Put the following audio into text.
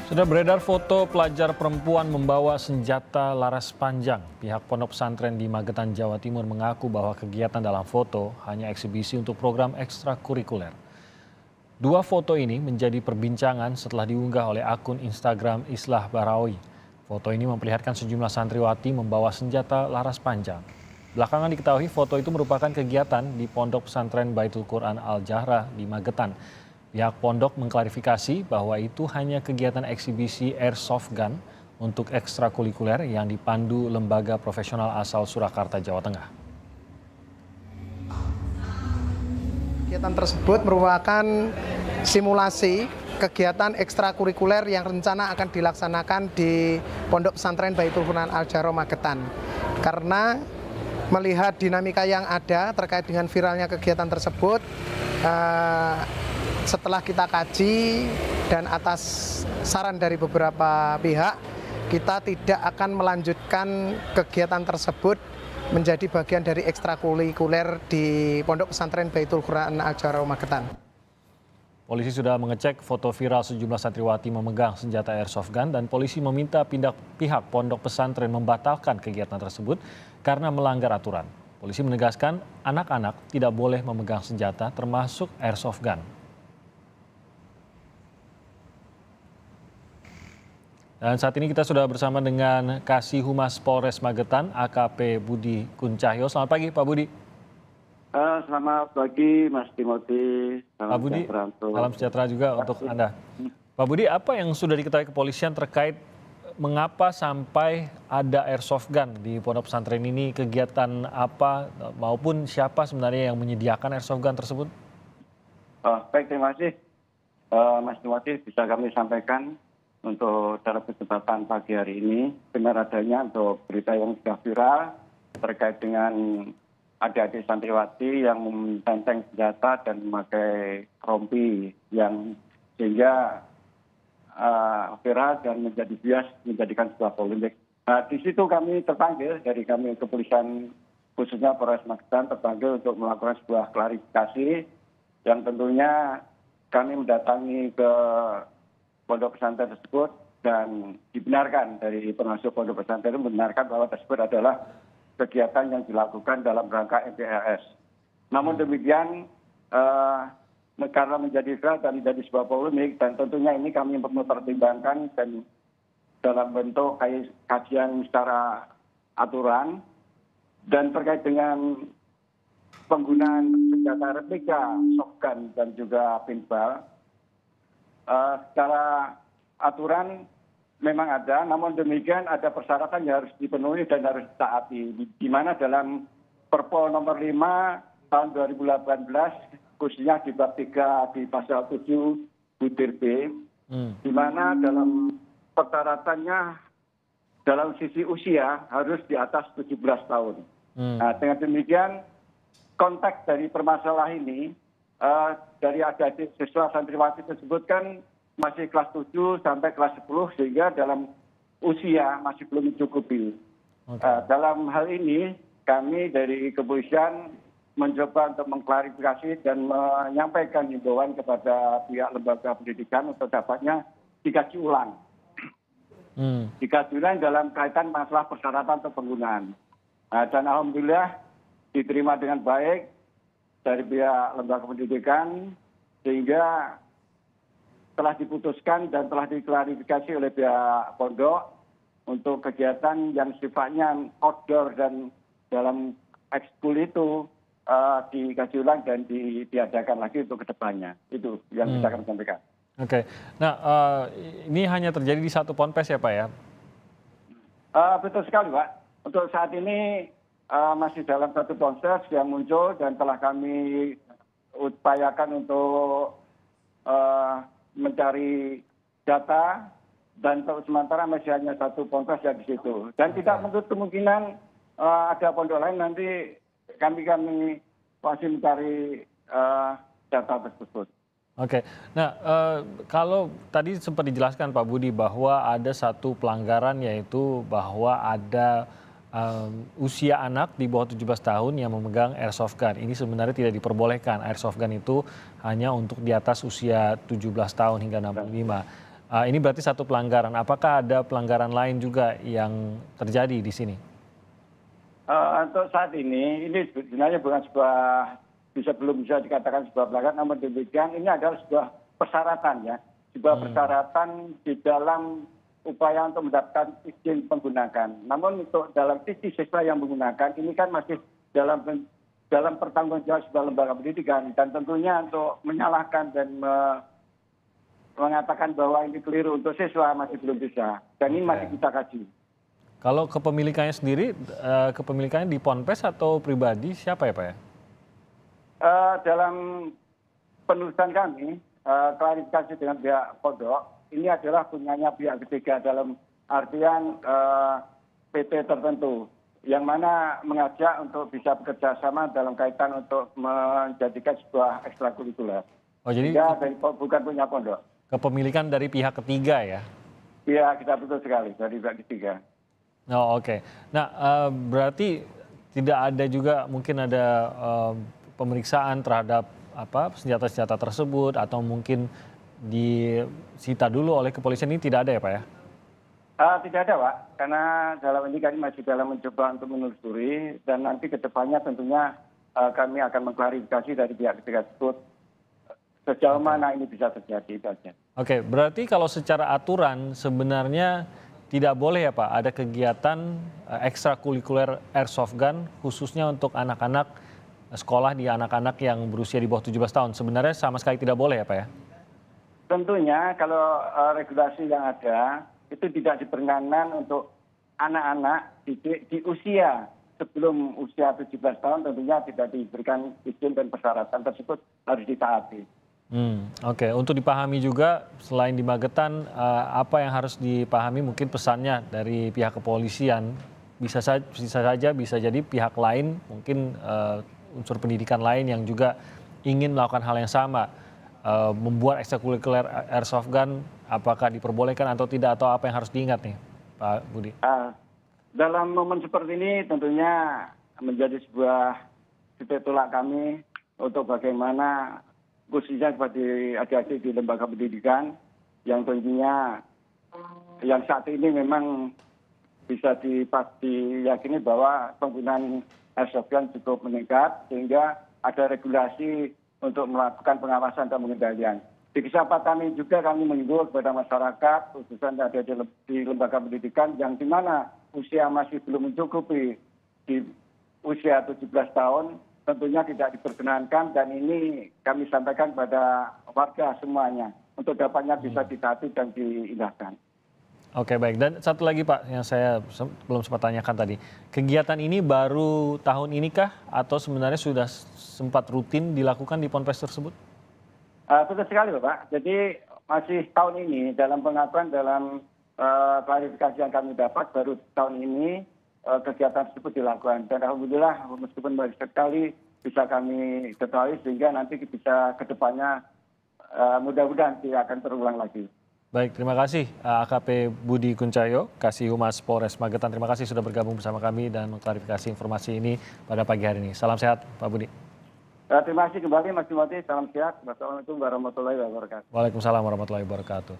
Sudah beredar foto pelajar perempuan membawa senjata laras panjang. Pihak Pondok Pesantren di Magetan, Jawa Timur mengaku bahwa kegiatan dalam foto hanya eksibisi untuk program ekstrakurikuler. Dua foto ini menjadi perbincangan setelah diunggah oleh akun Instagram Islah Barawi. Foto ini memperlihatkan sejumlah santriwati membawa senjata laras panjang. Belakangan diketahui foto itu merupakan kegiatan di Pondok Pesantren Baitul Quran Al-Jahrah di Magetan. Pihak pondok mengklarifikasi bahwa itu hanya kegiatan eksibisi airsoft gun untuk ekstrakurikuler yang dipandu lembaga profesional asal Surakarta, Jawa Tengah. Kegiatan tersebut merupakan simulasi kegiatan ekstrakurikuler yang rencana akan dilaksanakan di Pondok Pesantren Baitul Quran Al-Jahrah Magetan. Karena melihat dinamika yang ada terkait dengan viralnya kegiatan tersebut, setelah kita kaji dan atas saran dari beberapa pihak, kita tidak akan melanjutkan kegiatan tersebut menjadi bagian dari ekstrakurikuler di Pondok Pesantren Baitul Quran Al-Jahrah Magetan. Polisi sudah mengecek foto viral sejumlah santriwati memegang senjata airsoft gun dan polisi meminta pihak Pondok Pesantren membatalkan kegiatan tersebut karena melanggar aturan. Polisi menegaskan anak-anak tidak boleh memegang senjata termasuk airsoft gun. Dan saat ini kita sudah bersama dengan Kasih Humas Polres Magetan, AKP Budi Kuncahyo. Selamat pagi, Pak Budi. Selamat pagi, Mas Timothy. Pak Budi, salam sejahtera juga untuk Anda. Pak Budi, apa yang sudah diketahui kepolisian terkait mengapa sampai ada airsoft gun di Pondok Pesantren ini? Kegiatan apa maupun siapa sebenarnya yang menyediakan airsoft gun tersebut? Baik, terima kasih. Mas Timothy, bisa kami sampaikan untuk dalam kesempatan pagi hari ini, benar adanya untuk berita yang sudah viral terkait dengan adik-adik santriwati yang mententeng senjata dan memakai rompi yang sehingga viral dan menjadi bias menjadikan sebuah polemik. Nah, di situ kami terpanggil dari kami kepolisian khususnya Polres Magetan terpanggil untuk melakukan sebuah klarifikasi yang tentunya kami mendatangi ke pondok pesantren tersebut dan dibenarkan dari pengasuh pondok pesantren membenarkan bahwa tersebut adalah kegiatan yang dilakukan dalam rangka MPLS. Namun demikian karena menjadi viral dan menjadi sebuah polemik dan tentunya ini kami perlu pertimbangkan dan dalam bentuk kajian secara aturan dan terkait dengan penggunaan senjata replika, shotgun dan juga paintball. Secara aturan memang ada, namun demikian ada persyaratan yang harus dipenuhi dan harus ditaati. Di mana dalam Perpol nomor 5 tahun 2018, khususnya di bab 3 di pasal 7 butir B, di mana dalam persyaratannya dalam sisi usia harus di atas 17 tahun. Nah, dengan demikian konteks dari permasalahan ini, dari adik-adik siswa santriwati tersebut kan masih kelas 7 sampai kelas 10 sehingga dalam usia masih belum mencukupi. Dalam hal ini kami dari kepolisian mencoba untuk mengklarifikasi dan menyampaikan himbauan kepada pihak lembaga pendidikan untuk dapatnya dikaji ulang. Dikaji ulang dalam kaitan masalah persyaratan untuk penggunaan. Dan alhamdulillah diterima dengan baik dari pihak lembaga pendidikan sehingga telah diputuskan dan telah diklarifikasi oleh pihak pondok untuk kegiatan yang sifatnya outdoor dan dalam ekskul itu dikaji ulang dan diadakan lagi untuk kedepannya. Itu yang bisa kami sampaikan. Oke, nah ini hanya terjadi di satu ponpes ya Pak ya? Betul sekali Pak. Untuk saat ini masih dalam satu proses yang muncul dan telah kami upayakan untuk mencari data dan untuk sementara masih hanya satu ponpes yang di situ. Dan tidak menutup kemungkinan ada pondok lain nanti kami masih mencari data tersebut. Oke, nah kalau tadi sempat dijelaskan Pak Budi bahwa ada satu pelanggaran yaitu bahwa ada usia anak di bawah 17 tahun yang memegang airsoft gun. Ini sebenarnya tidak diperbolehkan. Airsoft gun itu hanya untuk di atas usia 17 tahun hingga 65. Ini berarti satu pelanggaran. Apakah ada pelanggaran lain juga yang terjadi di sini? Untuk saat ini sebenarnya bukan belum bisa dikatakan sebuah pelanggaran, namun demikian ini adalah sebuah persyaratan ya, sebuah persyaratan di dalam upaya untuk mendapatkan izin menggunakan. Namun untuk dalam sisi siswa yang menggunakan ini kan masih dalam pertanggungjawaban sebuah lembaga pendidikan, dan tentunya untuk menyalahkan dan mengatakan bahwa ini keliru untuk siswa masih belum bisa, dan ini masih kita kaji. Kalau kepemilikannya sendiri, kepemilikannya di Ponpes atau pribadi, siapa ya Pak ya? Dalam penulisan kami, klarifikasi dengan pihak pondok, ini adalah punyanya pihak ketiga dalam artian PT tertentu, yang mana mengajak untuk bisa bekerja sama dalam kaitan untuk menjadikan sebuah ekstrakurikuler. Oh, jadi bukan punya pondok. Kepemilikan dari pihak ketiga ya? Iya, kita betul sekali, dari pihak ketiga. Oh, oke. Nah, berarti tidak ada juga mungkin ada pemeriksaan terhadap senjata-senjata tersebut, atau mungkin disita dulu oleh kepolisian, ini tidak ada ya Pak ya? Tidak ada Pak, karena dalam ini kami masih dalam mencoba untuk menelusuri, dan nanti ke depannya tentunya kami akan mengklarifikasi dari pihak ketiga tersebut sejauh mana ini bisa terjadi, itu aja. Oke, berarti kalau secara aturan sebenarnya tidak boleh ya Pak ada kegiatan ekstrakurikuler airsoft gun khususnya untuk anak-anak sekolah, di anak-anak yang berusia di bawah 17 tahun. Sebenarnya sama sekali tidak boleh ya Pak ya? Tentunya kalau regulasi yang ada itu tidak diperkenankan untuk anak-anak di usia sebelum usia 17 tahun, tentunya tidak diberikan izin, dan persyaratan tersebut harus ditaati. Oke. Untuk dipahami juga, selain di Magetan, apa yang harus dipahami mungkin pesannya dari pihak kepolisian? Bisa saja bisa jadi pihak lain, mungkin unsur pendidikan lain yang juga ingin melakukan hal yang sama, membuat ekstrakurikuler airsoft gun, apakah diperbolehkan atau tidak, atau apa yang harus diingat nih Pak Budi? Dalam momen seperti ini tentunya menjadi sebuah titik tolak kami untuk bagaimana khususnya seperti adik-adik di lembaga pendidikan yang tentunya yang saat ini memang bisa diyakini bahwa penggunaan airsoft gun cukup meningkat, sehingga ada regulasi untuk melakukan pengawasan dan pengendalian. Di kesempatan ini juga kami menghimbau kepada masyarakat, khususnya ada di lembaga pendidikan yang di mana usia masih belum mencukupi di usia 17 tahun, tentunya tidak diperkenankan, dan ini kami sampaikan kepada warga semuanya untuk dapatnya bisa ditaati dan diindahkan. Oke, baik. Dan satu lagi Pak yang saya belum sempat tanyakan tadi. Kegiatan ini baru tahun ini kah atau sebenarnya sudah sempat rutin dilakukan di Ponpes tersebut? Betul sekali Bapak. Jadi masih tahun ini dalam pengakuan, dalam klarifikasi yang kami dapat, baru tahun ini kegiatan tersebut dilakukan. Dan alhamdulillah meskipun baru sekali bisa kami ketahui, sehingga nanti bisa ke depannya mudah-mudahan tidak akan terulang lagi. Baik, terima kasih AKP Budi Kuncahyo, Kasih Humas Polres Magetan. Terima kasih sudah bergabung bersama kami dan mengklarifikasi informasi ini pada pagi hari ini. Salam sehat Pak Budi. Terima kasih kembali Mas Timothy, salam sehat. Wassalamualaikum warahmatullahi wabarakatuh. Waalaikumsalam warahmatullahi wabarakatuh.